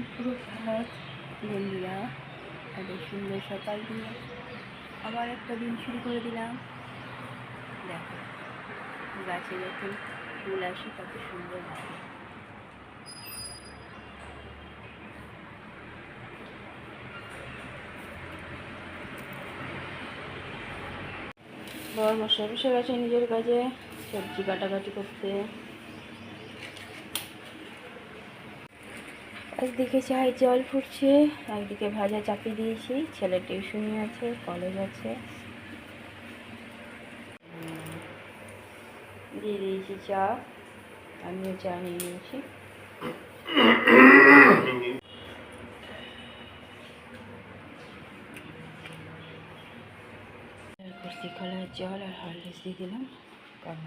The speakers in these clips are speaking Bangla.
সুপ্রভাত বন্ধুরা, তাদের সুন্দর সকাল দিয়ে আবার একটা দিন শুরু করে দিলাম। দেখো গাছে যখন ফুল আসে কত সুন্দর লাগে। বর মশাই বসে গেছে নিজের কাজে, সবজি কাটাকাটি করতে। একদিকে চায়ের জল ফুটছে, একদিকে ভাজা চাপিয়ে দিয়েছি। ছেলের টিউশনি আছে, কলেজ আছে। দিয়ে দিয়েছি চা, আমিও চা নিয়ে নিয়েছি। করছি কলার জল আর হরলিক্স দিয়ে দিলাম, কারণ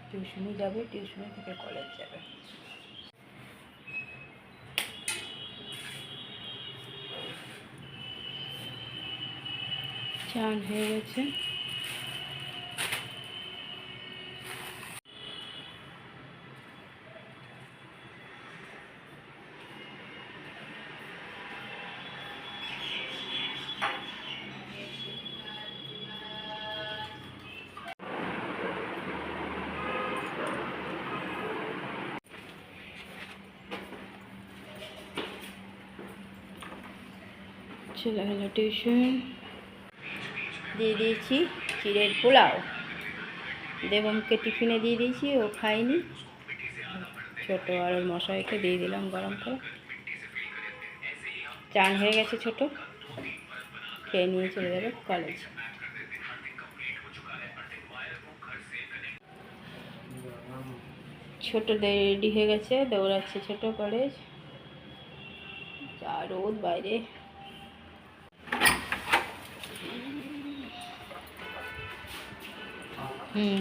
টিউশনি যাবে, টিউশনি থেকে কলেজ যাবে। চান হয়ে গেছে। চলে গেল টিউশন। দিয়ে দিয়েছি চিড়ের পোলাও, দেবমকে টিফিনে দিয়ে দিয়েছি, ও খায়নি। ছোটো আর ওর মশাইকে দিয়ে দিলাম গরম করে। চান হয়ে গেছে, ছোটো খেয়ে নিয়ে চলে যাবে কলেজ। ছোটো রেডি হয়ে গেছে, দৌড়াচ্ছে ছোটো কলেজ। যা রোদ বাইরে।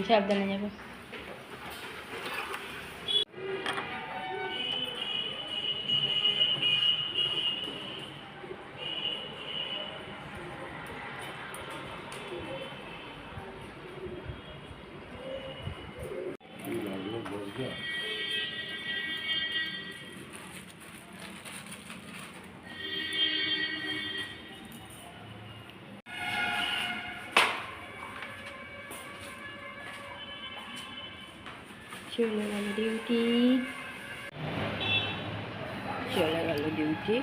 সাবধানে যাবে। চলে গেল ডিউটি, চলে গেল ডিউটি।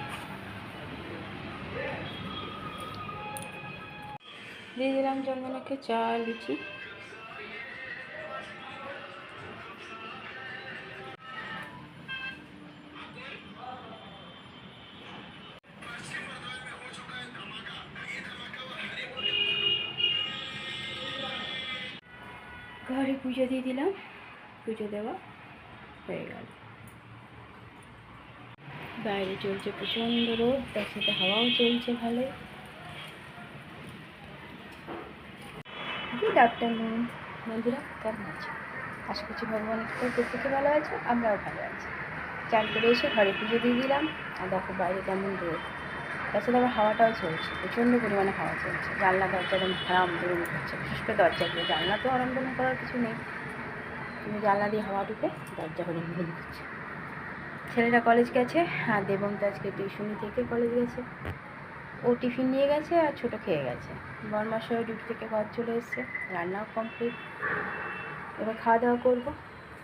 দিয়ে দিলাম চন্দনাকে চা লুচি। ঘরে পুজো দিয়ে দিলাম, পুজো দেওয়া হয়ে গেল। বাইরে চলছে প্রচণ্ড রোদ, তার সাথে হাওয়াও চলছে ভালো। গুড আফটারনুন বন্ধুরা, কেমন আছে? আশা করছি ভগবানের কৃপায় প্রত্যেকে ভালো আছে, আমরাও ভালো আছি। চান করে এসে ঘরে পুজো দিয়ে দিলাম। আর দেখো বাইরে কেমন রোদ, তাছাড়া আবার হাওয়াটাও চলছে, প্রচণ্ড পরিমাণে হাওয়া চলছে। জানলা দরজা একদম হারাম ধরে করছে, বিশেষ করে দরজাগুলো। জানলা তো আরম্ভন করার কিছু নেই, কিন্তু জানলা দিয়ে হাওয়া ঢুকে দরজা হরিণ হরিণ করছে। ছেলেরা কলেজ গেছে, আর দেবম তো আজকে টিউশনি থেকে কলেজ গেছে। ও টিফিন নিয়ে গেছে আর ছোটো খেয়ে গেছে। বরমাসও ডিউটি থেকে ঘর চলে এসছে, রান্নাও কমপ্লিট। এবার খাওয়া দাওয়া করবো।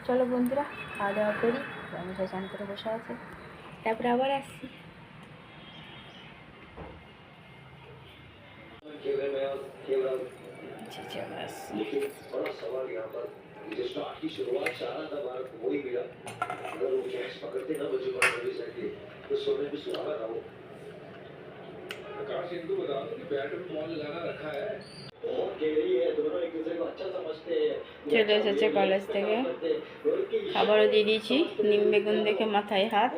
চলো বন্ধুরা, খাওয়া দাওয়া করি। বরমাসা চান করে বসে আছে, তারপরে আবার আসছি। चलो बड़ा सवाल यहाँ पर, जिस स्टार्ट की शुरुआत चाहा था भारत को वही मिला। अगर वो कैच पकड़ते ना बच्चों का तो सोने में सुहागा था वो। प्रकाश इनको बता दो कि बैट में बॉल लगाना रखा है। बहुत गहरी है, दोनों एक दूसरे को अच्छा समझते हैं। চলে এসেছে কলেজ থেকে, খাবারও দিয়ে দিয়েছি। নিম বেগুন দেখে মাথায় হাত।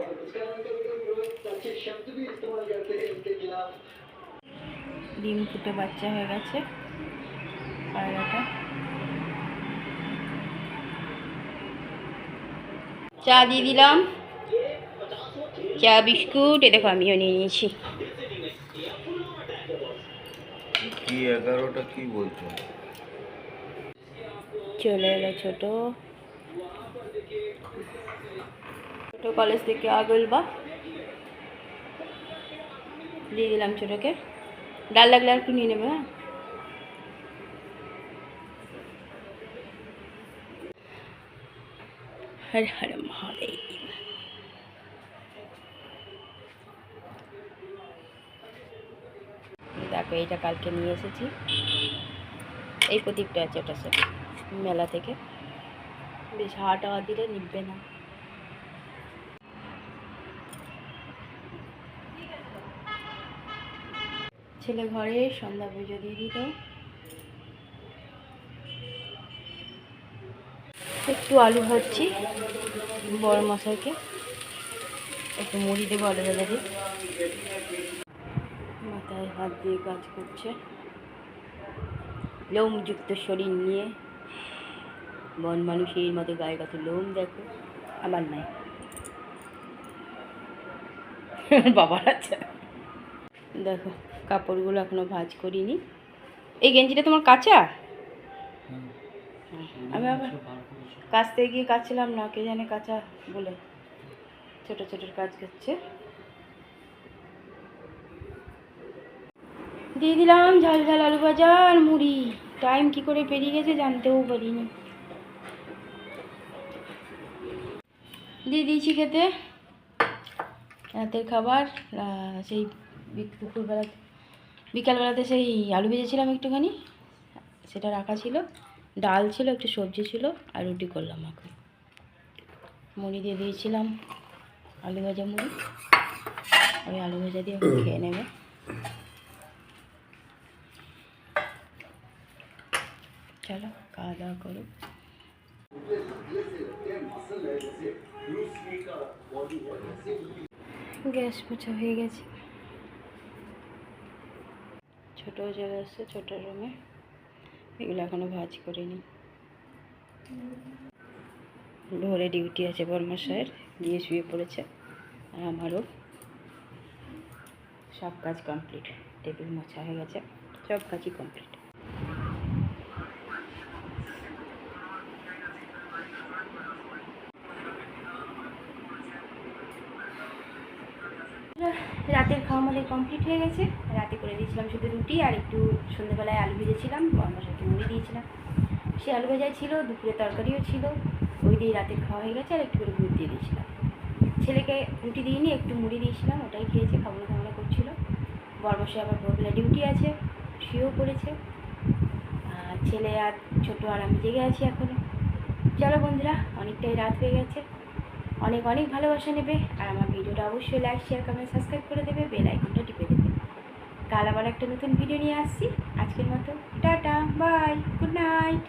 ডিম ফুটে বাচ্চা হয়ে গেছে পায়রাটা। চা দিয়ে দিলাম, চা বিস্কুট। এ দেখো আমিও নিয়ে নিয়েছি। কি 11টা কি বলছো? চলে এলো ছোট কলেজ থেকে আগলবা। দিয়ে দিলাম ছোটোকে। ডাল লাগলে আর একটু নিয়ে নেবে। হ্যাঁ, হর হর মহাদেব। দেখো এইটা কালকে নিয়ে এসেছি, এই প্রদীপটা আছে, ওটা সব মেলা থেকে। বেশ হাওয়া টাওয়া দিলে নিববে না। ছেলে ঘরে, সন্ধ্যা পুজো দিয়ে দিত। একটু আলু ভাজছি বড় মশাইকে, একটু মুড়ি দেবো আলু ভাজা দিয়ে। মাথায় হাত দিয়ে কাজ করছে, লোমযুক্ত শরীর নিয়ে, বন মানুষের মতো গায়ে কত লোম দেখো, আমার নাই। বাবার আছে। দেখো কাপড়গুলো এখনো ভাঁজ করিনি। এই গেঞ্জিটা তোমার কাঁচা? আমি আবার কাচতে গিয়ে কাচছিলাম না, কে জানে কাঁচা বলে ছোট ছোট কাজ করছে। দিয়ে দিলাম ঝাল ঝাল আলু ভাজা আর মুড়ি। টাইম কি করে পেরিয়ে গেছে জানতেও পারিনি। দিয়ে দিয়েছি খেতে রাতের খাবার। সেই দুপুরবেলা বিকালবেলাতে সেই আলু ভেজেছিলাম একটুখানি, সেটা রাখা ছিল। ডাল ছিল, একটু সবজি ছিল, আর রুটি করলাম এখন। মুড়ি দিয়ে দিয়েছিলাম, আলু ভাজা মুড়ি। ওই আলু ভাজা দিয়ে খেয়ে নেবে। চলো খাওয়া দাওয়া করো। গ্যাস মোছা হয়ে গেছে, ছোটো চলে আসছে ছোটো রুমে। এগুলো এখনও ভাজ করিনি। ভোরে ডিউটি আছে বর্মশায়ের, গিয়ে শুয়ে পড়েছে। আর আমারও সব কাজ কমপ্লিট। টেবিল মোছা হয়ে গেছে, সব কাজই কমপ্লিট। রাতের খাওয়া আমাদের কমপ্লিট হয়ে গেছে। রাতে করে দিয়েছিলাম শুধু রুটি, আর একটু সন্ধ্যেবেলায় আলু ভেজেছিলাম, বর্মশাইকে মুড়ি দিয়েছিলাম। সে আলু ভাজাই ছিল, দুপুরে তরকারিও ছিল, ওই দিয়ে রাতের খাওয়া হয়ে গেছে। আর একটু করে দুধ দিয়ে দিয়েছিলাম। ছেলেকে রুটি দিইনি, একটু মুড়ি দিয়েছিলাম, ওটাই খেয়েছে, খাবলা খাবলা করছিল। বর্মশাই আবার ভোরবেলা ডিউটি আছে, শুয়েও পড়েছে। আর ছেলে আর ছোটো আর আমি জেগে আছি এখনও। চলো বন্ধুরা, অনেকটাই রাত হয়ে গেছে। অনেক অনেক ভালোবাসা নেবে, আর আমার ভিডিওটা অবশ্যই লাইক শেয়ার কমেন্ট সাবস্ক্রাইব করে দেবে, বেল আইকনটা টিপে দেবে। কাল আবার একটা নতুন ভিডিও নিয়ে আসছি। আজকের মতো টাটা, বাই, গুড নাইট।